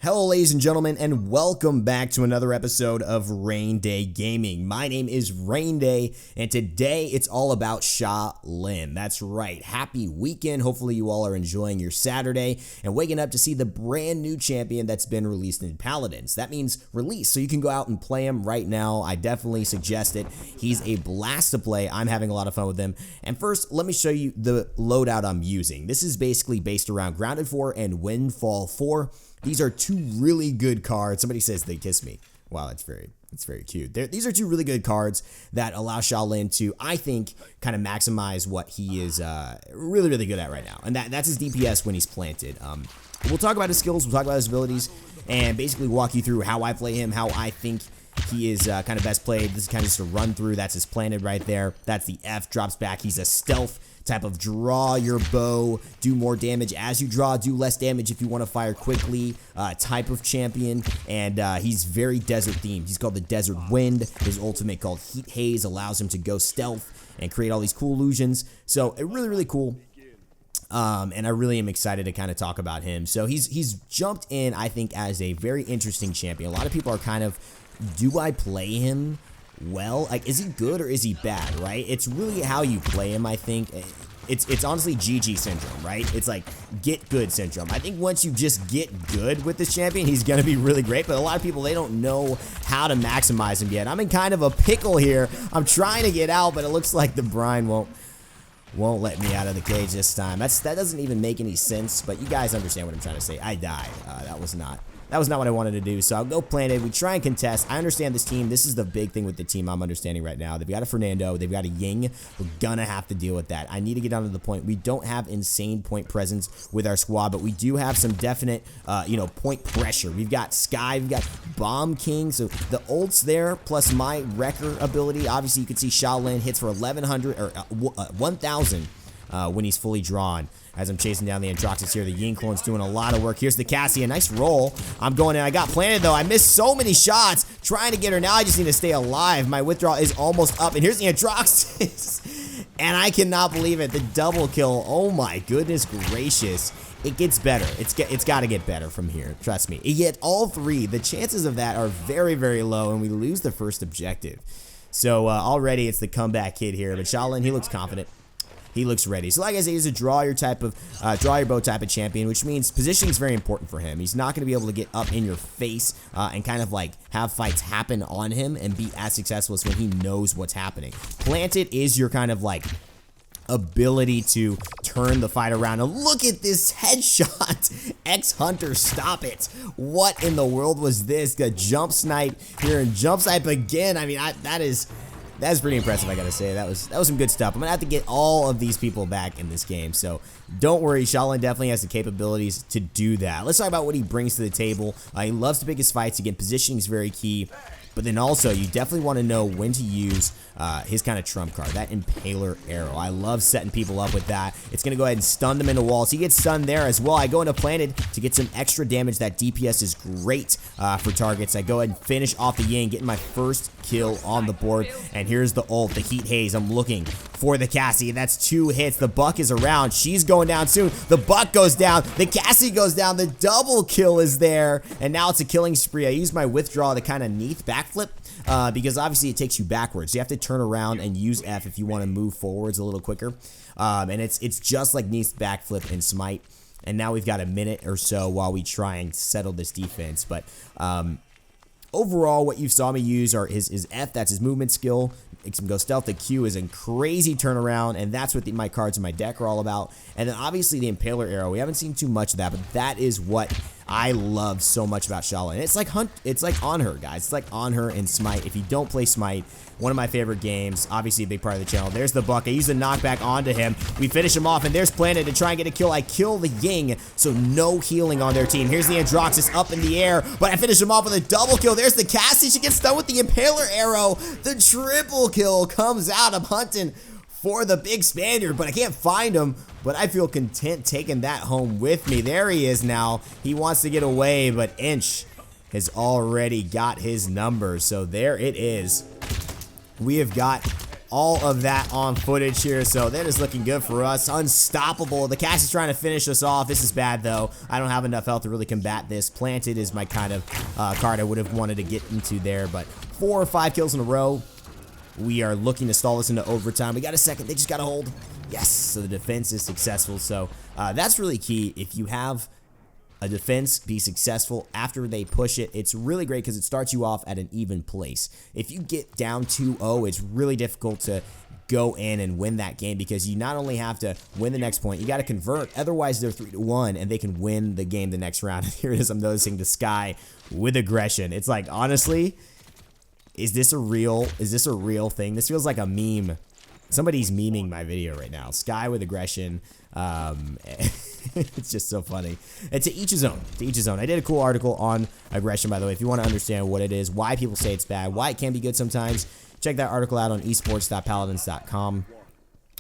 Hello ladies and gentlemen, and welcome back to another episode of Rain Day Gaming. My name is Rain Day, and today it's all about Sha'Lin. That's right, happy weekend. Hopefully you all are enjoying your Saturday and waking up to see the brand new champion that's been released in Paladins. That means release, so you can go out and play him right now. I definitely suggest it. He's a blast to play. I'm having a lot of fun with him. And first, let me show you the loadout I'm using. This is basically based around Grounded 4 and Windwall 4. These are two really good cards. Somebody says they kiss me. Wow, that's very cute. These are two really good cards that allow Sha'Lin to, I think, kind of maximize what he is really good at right now. And that's his DPS when he's planted. We'll talk about his skills, we'll talk about his abilities, and basically walk you through how I play him, how I think he is kind of best played. This is kind of just a run through. That's his planted right there. That's the F, drops back. He's a stealth type of draw your bow, do more damage as you draw, do less damage if you want to fire quickly type of champion. And he's very desert themed. He's called the Desert Wind. His ultimate called Heat Haze allows him to go stealth and create all these cool illusions. So really cool. And I really am excited to kind of talk about him. So he's jumped in, I think, as a very interesting champion. A lot of people are kind of, do I play him well? Like, is he good or is he bad, right? It's really how you play him, I think. It's honestly GG syndrome, right? It's like get good syndrome. I think once you just get good with this champion, he's gonna be really great, but a lot of people, they don't know how to maximize him yet. I'm in kind of a pickle here. I'm trying to get out, but it looks like the brine won't let me out of the cage this time. That doesn't even make any sense, but you guys understand what I'm trying to say. I died. That was not what I wanted to do, so I'll go planted. We try and contest. I understand this team. This is the big thing with the team I'm understanding right now. They've got a Fernando. They've got a Ying. We're gonna have to deal with that. I need to get down to the point. We don't have insane point presence with our squad, but we do have some definite, point pressure. We've got Sky. We've got Bomb King. So the ults there, plus my Wrecker ability. Obviously, you can see Sha'Lin hits for 1,100 or 1,000 when he's fully drawn. As I'm chasing down the Androxus here, the Ying clone's doing a lot of work. Here's the Cassie, a nice roll. I'm going in. I got planted, though. I missed so many shots trying to get her. Now I just need to stay alive. My withdrawal is almost up. And here's the Androxus. And I cannot believe it. The double kill. Oh, my goodness gracious. It gets better. It's got to get better from here. Trust me. You get all three. The chances of that are very low, and we lose the first objective. So already it's the comeback kid here. But Sha'Lin, he looks confident. He looks ready. So like I said, he's a draw your bow type of champion, which means positioning is very important for him. He's not going to be able to get up in your face and kind of like have fights happen on him and be as successful as when he knows what's happening. Planted is your kind of like ability to turn the fight around. And look at this headshot. X-Hunter, stop it. What in the world was this? The jump snipe here and jump snipe again. I mean, that's pretty impressive, I gotta say. That was some good stuff. I'm gonna have to get all of these people back in this game, so don't worry. Sha'Lin definitely has the capabilities to do that. Let's talk about what he brings to the table. He loves to pick his fights. Again, positioning is very key. But then also, you definitely want to know when to use his kind of trump card, that Impaler Arrow. I love setting people up with that. It's going to go ahead and stun them into walls. He gets stunned there as well. I go into planted to get some extra damage. That DPS is great for targets. I go ahead and finish off the Ying, getting my first kill on the board. And here's the ult, the Heat Haze. I'm looking for the Cassie. That's 2 hits. The Buck is around. She's going down soon. The Buck goes down. The Cassie goes down. The double kill is there. And now it's a killing spree. I use my withdraw to kind of neath backflip because obviously it takes you backwards. You have to turn around and use F if you want to move forwards a little quicker. And it's just like neath backflip and smite. And now we've got a minute or so while we try and settle this defense. But overall, what you saw me use are his F, that's his movement skill. Makes him go stealth. The Q is a crazy turnaround, and that's what my cards in my deck are all about. And then obviously the Impaler Arrow. We haven't seen too much of that, but that is what I love so much about Sha'Lin. It's like on her, guys. It's like on her in Smite. If you don't play Smite, one of my favorite games, obviously a big part of the channel. There's the Buck. I use the knockback onto him. We finish him off, and there's Planted to try and get a kill. I kill the Ying, so no healing on their team. Here's the Androxus up in the air, but I finish him off with a double kill. There's the Cassie. She gets stunned with the Impaler Arrow. The triple kill comes out. I'm hunting for the big Spaniard, but I can't find him. But I feel content taking that home with me. There he is now. He wants to get away, but Inch has already got his number. So there it is. We have got all of that on footage here, so that is looking good for us. Unstoppable. The cast is trying to finish us off. This is bad, though. I don't have enough health to really combat this. Planted is my kind of card I would have wanted to get into there, but 4 or 5 kills in a row. We are looking to stall this into overtime. We got a second. They just got to hold. Yes, so the defense is successful. So that's really key. If you have a defense be successful after they push it, it's really great because it starts you off at an even place. If you get down 2-0, it's really difficult to go in and win that game because you not only have to win the next point, you got to convert. Otherwise, they're 3-1 and they can win the game the next round. And here it is. I'm noticing the Sky with aggression. It's like, honestly, is this a real thing? This feels like a meme. Somebody's memeing my video right now. Sky with aggression. It's just so funny. And to each his own. To each his own. I did a cool article on aggression, by the way. If you want to understand what it is, why people say it's bad, why it can be good sometimes, check that article out on esports.paladins.com.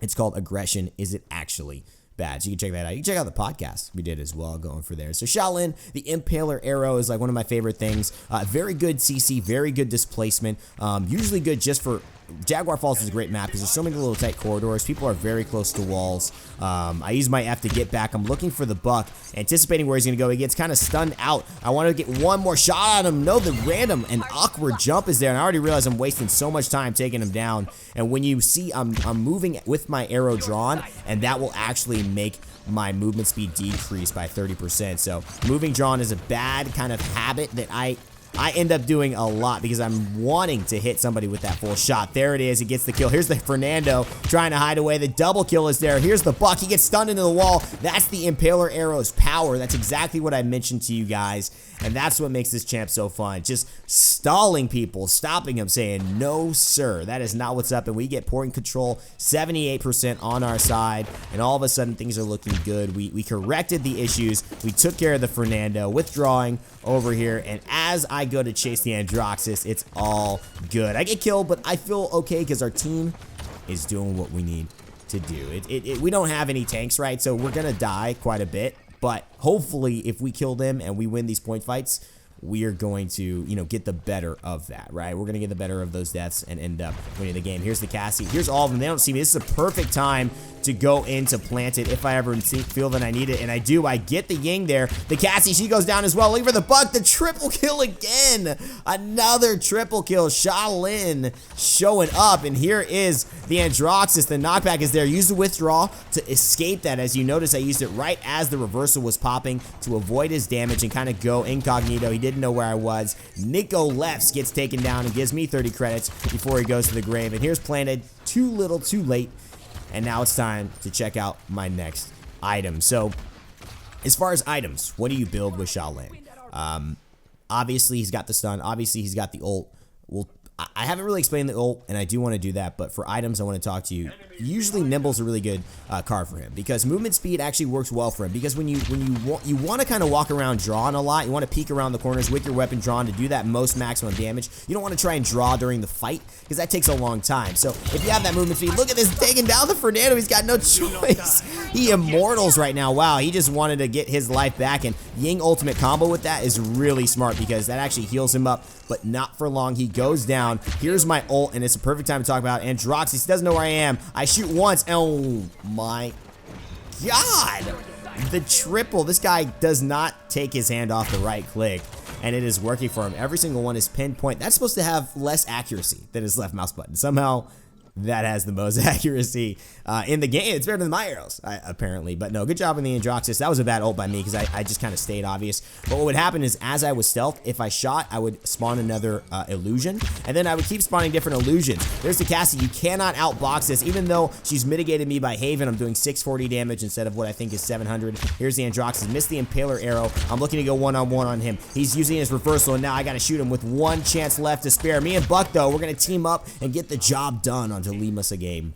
It's called Aggression. Is it actually bad? So you can check that out. You can check out the podcast we did as well going for there. So Sha'Lin, the Impaler arrow is like one of my favorite things. Very good CC, very good displacement. Usually good just for... Jaguar Falls is a great map because there's so many little tight corridors. People are very close to walls. I use my F to get back. I'm looking for the buck, anticipating where he's going to go. He gets kind of stunned out. I want to get one more shot on him. No, the random and awkward jump is there, and I already realized I'm wasting so much time taking him down. And when you see I'm moving with my arrow drawn, and that will actually make my movement speed decrease by 30%. So moving drawn is a bad kind of habit that I end up doing a lot because I'm wanting to hit somebody with that full shot. There it is. He gets the kill. Here's the Fernando trying to hide away. The double kill is there. Here's the buck. He gets stunned into the wall. That's the Impaler arrow's power. That's exactly what I mentioned to you guys. And that's what makes this champ so fun. Just stalling people, stopping them, saying, no, sir. That is not what's up. And we get point control, 78% on our side. And all of a sudden, things are looking good. We corrected the issues. We took care of the Fernando, withdrawing over here. And as I go to chase the Androxus, it's all good. I get killed, but I feel okay because our team is doing what we need to do. We don't have any tanks, right? So we're going to die quite a bit. But hopefully, if we kill them and we win these point fights, we are going to, get the better of that, right? We're going to get the better of those deaths and end up winning the game. Here's the Cassie. Here's all of them. They don't see me. This is a perfect time to go into plant it if I ever feel that I need it, and I do. I get the Ying there. The Cassie, she goes down as well. Looking for the buck. The triple kill again. Another triple kill. Sha'Lin showing up, and here is the Androxus. The knockback is there. Use the withdraw to escape that. As you notice, I used it right as the reversal was popping to avoid his damage and kind of go incognito. He didn't know where I was. Nico Lefts gets taken down and gives me 30 credits before he goes to the grave, and here's planted. Too little, too late. And now it's time to check out my next item. So, as far as items, what do you build with Sha'Lin? Obviously, he's got the stun. Obviously, he's got the ult. Well, I haven't really explained the ult, and I do want to do that. But for items, I want to talk to you. Usually, Nimble's a really good card for him because movement speed actually works well for him. Because when you want to kind of walk around drawn a lot, you want to peek around the corners with your weapon drawn to do that most maximum damage. You don't want to try and draw during the fight because that takes a long time. So if you have that movement speed, look at this, taking down the Fernando. He's got no choice. He immortals right now. Wow, he just wanted to get his life back, and Ying ultimate combo with that is really smart because that actually heals him up, but not for long. He goes down. Here's my ult, and it's a perfect time to talk about Androxus. He doesn't know where I am. I shoot once. Oh my god. The triple. This guy does not take his hand off the right click, and it is working for him. Every single one is pinpoint. That's supposed to have less accuracy than his left mouse button. Somehow that has the most accuracy in the game. It's better than my arrows, apparently. But no, good job on the Androxus. That was a bad ult by me because I just kind of stayed obvious. But what would happen is as I was stealth, if I shot, I would spawn another illusion. And then I would keep spawning different illusions. There's the Cassie. You cannot outbox this. Even though she's mitigated me by Haven, I'm doing 640 damage instead of what I think is 700. Here's the Androxus. Missed the Impaler arrow. I'm looking to go one-on-one on him. He's using his reversal, and now I got to shoot him with one chance left to spare. Me and Buck, though, we're going to team up and get the job done on to lead us a game.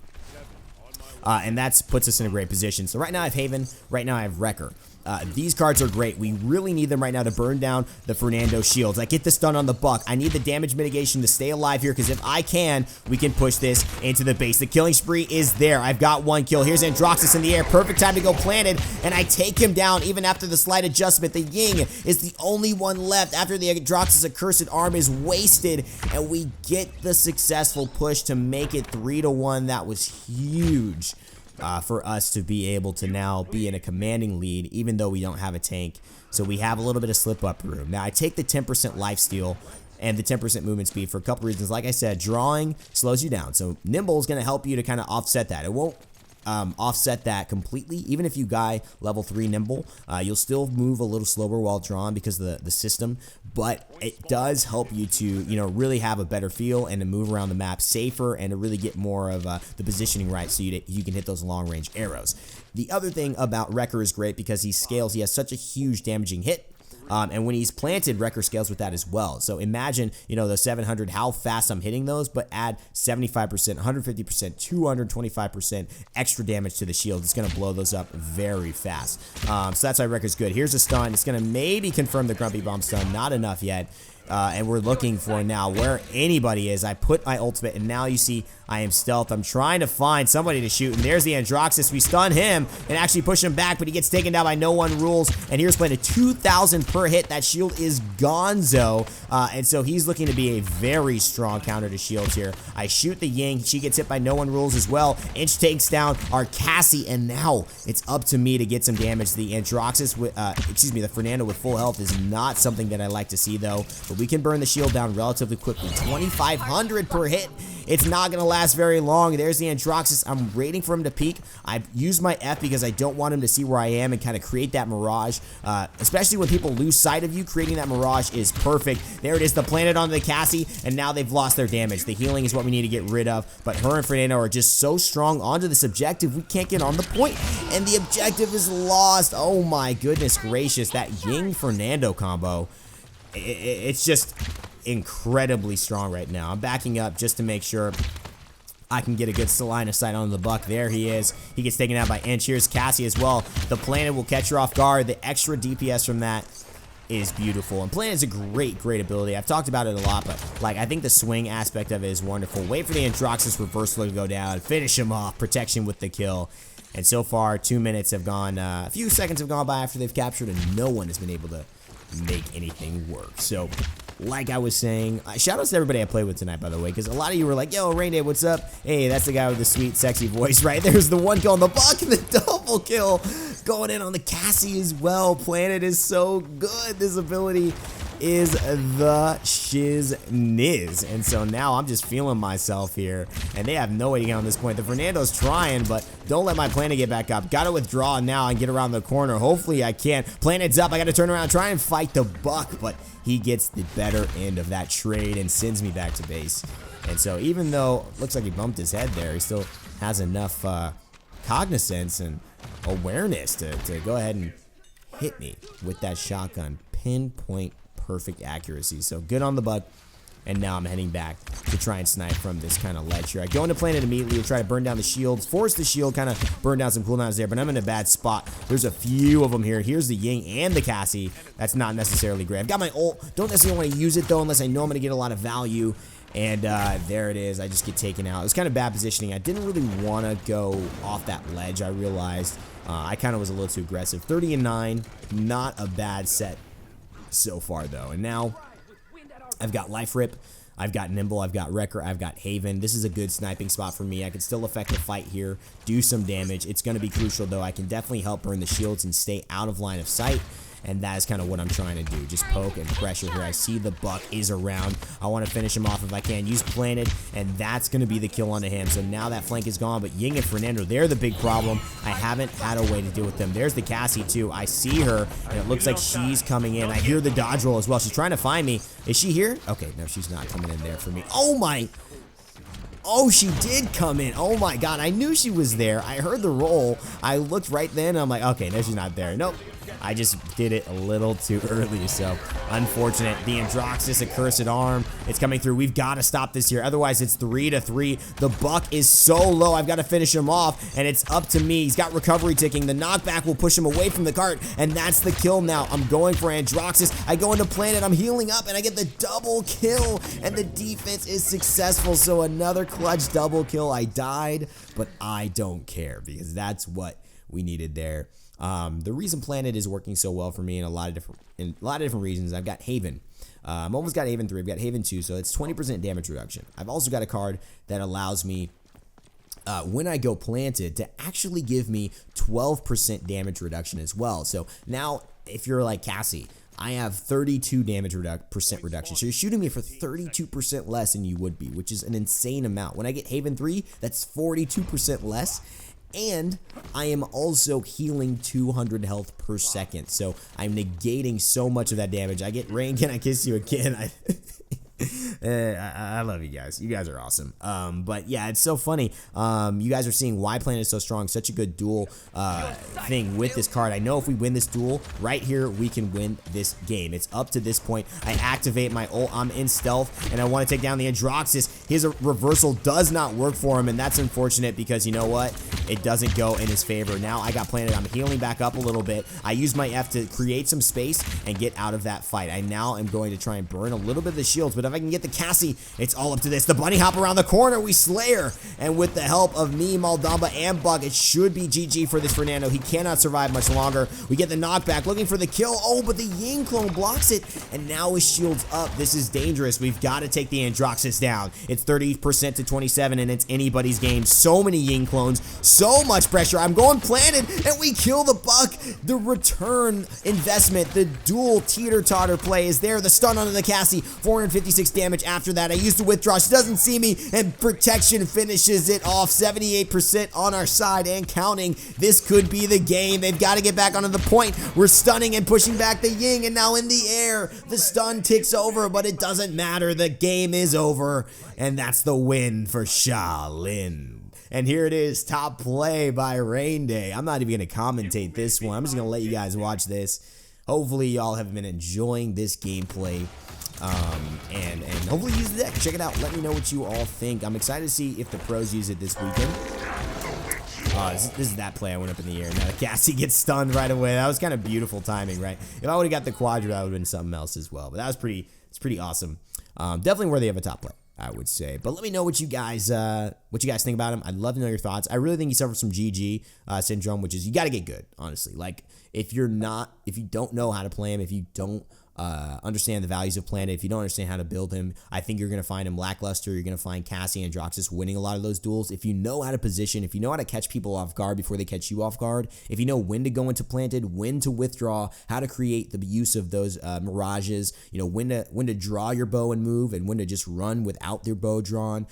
And that puts us in a great position. So right now I have Haven. Right now I have Wrecker. These cards are great. We really need them right now to burn down the Fernando shields. I get the stun on the Buck. I need the damage mitigation to stay alive here, because if I can, we can push this into the base. The killing spree is there. I've got 1 kill. Here's Androxus in the air. Perfect time to go planted, and I take him down even after the slight adjustment. The Ying is the only one left after the Androxus accursed arm is wasted, and we get the successful push to make it 3-1. That was huge. For us to be able to now be in a commanding lead, even though we don't have a tank. So we have a little bit of slip-up room. Now, I take the 10% lifesteal and the 10% movement speed for a couple reasons. Like I said, drawing slows you down. So Nimble is going to help you to kind of offset that. It won't offset that completely. Even if you guy level 3 Nimble, you'll still move a little slower while drawn because of the system, but it does help you to, you know, really have a better feel and to move around the map safer and to really get more of the positioning right, so you can hit those long range arrows. The other thing about Wrecker is great because he scales. He has such a huge damaging hit. And when he's planted, Wrecker scales with that as well. So imagine, you know, the 700, how fast I'm hitting those, but add 75%, 150%, 225% extra damage to the shield. It's going to blow those up very fast. So that's why Wrecker's good. Here's a stun. It's going to maybe confirm the Grumpy Bomb stun. Not enough yet. And we're looking for now where anybody is. I put my ultimate, and now you see I am stealth. I'm trying to find somebody to shoot, and there's the Androxus. We stun him and actually push him back, but he gets taken down by No One Rules, and here's playing a 2,000 per hit. That shield is gonzo, and so he's looking to be a very strong counter to shields here. I shoot the Ying. She gets hit by No One Rules as well. Inch takes down our Cassie, and now it's up to me to get some damage. The Androxus with, the Fernando with full health is not something that I like to see, though, but we can burn the shield down relatively quickly. 2,500 per hit. It's not going to last very long. There's the Androxus. I'm waiting for him to peek. I've used my F because I don't want him to see where I am and kind of create that Mirage. Especially when people lose sight of you, creating that Mirage is perfect. There it is, the planet onto the Cassie, and now they've lost their damage. The healing is what we need to get rid of, but her and Fernando are just so strong onto this objective, we can't get on the point, and the objective is lost. Oh my goodness gracious, that Ying-Fernando combo. It's just incredibly strong right now. I'm backing up just to make sure I can get a good line of sight on the Buck. There he is. He gets taken out by Inch. Here's Cassie as well. The planet will catch her off guard. The extra DPS from that is beautiful. And planet is a great ability. I've talked about it a lot, but like I think the swing aspect of it is wonderful. Wait for the Androxus reversal to go down. Finish him off. Protection with the kill. And so far, 2 minutes have gone, a few seconds have gone by after they've captured, and no one has been able to make anything work. So like I was saying, shout out to everybody I played with tonight, by the way, because a lot of you were like, yo, Rain Day, what's up? Hey, that's the guy with the sweet, sexy voice, right? There's the 1 kill on the Buck and the double kill going in on the Cassie as well. Planet is so good. This ability is the shiz-niz. And so now I'm just feeling myself here, and they have no way to get on this point. The Fernando's trying, but don't let my Planet get back up. Gotta withdraw now and get around the corner. Hopefully I can. Planet's up. I gotta turn around and try and fight the Buck, but he gets the better end of that trade and sends me back to base. And so even though it looks like he bumped his head there, he still has enough cognizance and awareness to go ahead and hit me with that shotgun. Pinpoint perfect accuracy. So good on the Buck. And now I'm heading back to try and snipe from this kind of ledge here. I go into planet immediately to try to burn down the shields, force the shield, kind of burn down some cooldowns there, but I'm in a bad spot. There's a few of them here. Here's the Ying and the Cassie. That's not necessarily great. I've got my ult. Don't necessarily want to use it, though, unless I know I'm going to get a lot of value. And there it is. I just get taken out. It was kind of bad positioning. I didn't really want to go off that ledge, I realized. I kind of was a little too aggressive. 30-9, not a bad set so far, though. And now I've got Life Rip, I've got Nimble, I've got Wrecker, I've got Haven. This is a good sniping spot for me. I can still affect the fight here, do some damage. It's going to be crucial, though. I can definitely help burn the shields and stay out of line of sight. And that is kind of what I'm trying to do. Just poke and pressure here. I see the Buck is around. I want to finish him off if I can. Use Planet, and that's going to be the kill onto him. So now that flank is gone, but Ying and Fernando, they're the big problem. I haven't had a way to deal with them. There's the Cassie, too. I see her, and it looks like she's coming in. I hear the dodge roll as well. She's trying to find me. Is she here? Okay, no, she's not coming in there for me. Oh, my... Oh, she did come in. Oh my god, I knew she was there. I heard the roll. I looked right then, and I'm like, okay, no, she's not there. Nope. I just did it a little too early, so unfortunate. The Androxus, accursed arm, it's coming through. We've got to stop this here, otherwise it's 3-3. The buck is so low, I've got to finish him off, and it's up to me. He's got recovery ticking. The knockback will push him away from the cart, and that's the kill now. I'm going for Androxus. I go into Planet, I'm healing up, and I get the double kill, and the defense is successful, so another clutch double kill. I died, but I don't care, because that's what we needed there. The reason Planet is working so well for me in a lot of different reasons. I've got Haven. I've almost got Haven 3. I've got Haven 2, so it's 20% damage reduction. I've also got a card that allows me, when I go planted, to actually give me 12% damage reduction as well. So now, if you're like Cassie, I have 32 damage reduction. So you're shooting me for 32% less than you would be, which is an insane amount. When I get Haven 3, that's 42% less. And I am also healing 200 health per second. So I'm negating so much of that damage. I get Rain, can I kiss you again? I love you guys. You guys are awesome. But yeah, it's so funny. You guys are seeing why Planet is so strong. Such a good duel thing with this card. I know if we win this duel right here, we can win this game. It's up to this point. I activate my ult. I'm in stealth, and I want to take down the Androxus. His reversal does not work for him, and that's unfortunate because you know what? It doesn't go in his favor. Now I got Planet. I'm healing back up a little bit. I use my F to create some space and get out of that fight. I now am going to try and burn a little bit of the shields, but if I can get the Cassie, it's all up to this. The bunny hop around the corner, we slay her, and with the help of me, Maldamba, and Buck, it should be GG for this Fernando. He cannot survive much longer. We get the knockback, looking for the kill. Oh, but the Ying clone blocks it, and now his shield's up. This is dangerous. We've got to take the Androxus down. It's 30% to 27, and it's anybody's game. So many Ying clones, so much pressure. I'm going planted, and we kill the Buck. The return investment, the dual teeter-totter play is there. The stun onto the Cassie, 456 damage. After that, I used to withdraw. She doesn't see me, and protection finishes it off. 78% on our side and counting. This could be the game. They've got to get back onto the point. We're stunning and pushing back the Ying, and now in the air, the stun ticks over, but it doesn't matter. The game is over, and that's the win for Sha'Lin. And here it is, top play by Rain Day. I'm not even going to commentate this one. I'm just going to let you guys watch this. Hopefully, y'all have been enjoying this gameplay. And hopefully use the deck. Check it out. Let me know what you all think. I'm excited to see if the pros use it this weekend. This is that play I went up in the air. Now the Cassie gets stunned right away. That was kind of beautiful timing, right? If I would have got the Quadra, that would have been something else as well. But that was it's pretty awesome. Definitely worthy of a top play, I would say. But let me know what you guys think about him. I'd love to know your thoughts. I really think he suffers from GG syndrome, which is you got to get good, honestly. Like if you don't know how to play him, if you don't understand the values of Planet, if you don't understand how to build him, I think you're going to find him lackluster. You're going to find Cassie and Androxus winning a lot of those duels. If you know how to position, if you know how to catch people off guard before they catch you off guard, if you know when to go into planted, when to withdraw, how to create the use of those mirages, you know, when to draw your bow and move, and when to just run without their bow drawn,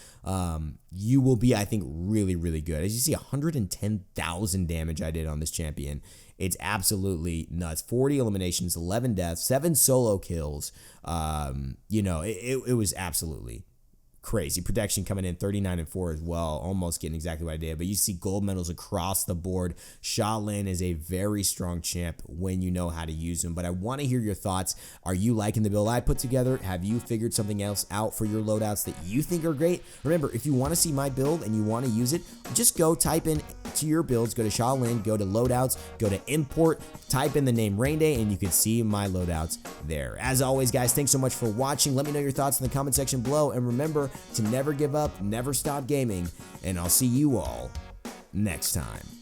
you will be, I think, really, really good. As you see, 110,000 damage I did on this champion. It's absolutely nuts. 40 eliminations, 11 deaths, 7 solo kills. You know, it was absolutely crazy. Protection coming in 39-4 as well, almost getting exactly what I did. But you see gold medals across the board. Sha'Lin is a very strong champ when you know how to use him. But I want to hear your thoughts. Are you liking the build I put together? Have you figured something else out for your loadouts that you think are great? Remember, if you want to see my build and you want to use it, just go type in to your builds, go to Sha'Lin, go to loadouts, go to import, type in the name Rain Day, and you can see my loadouts there. As always, guys, thanks so much for watching. Let me know your thoughts in the comment section below, and remember to never give up, never stop gaming, and I'll see you all next time.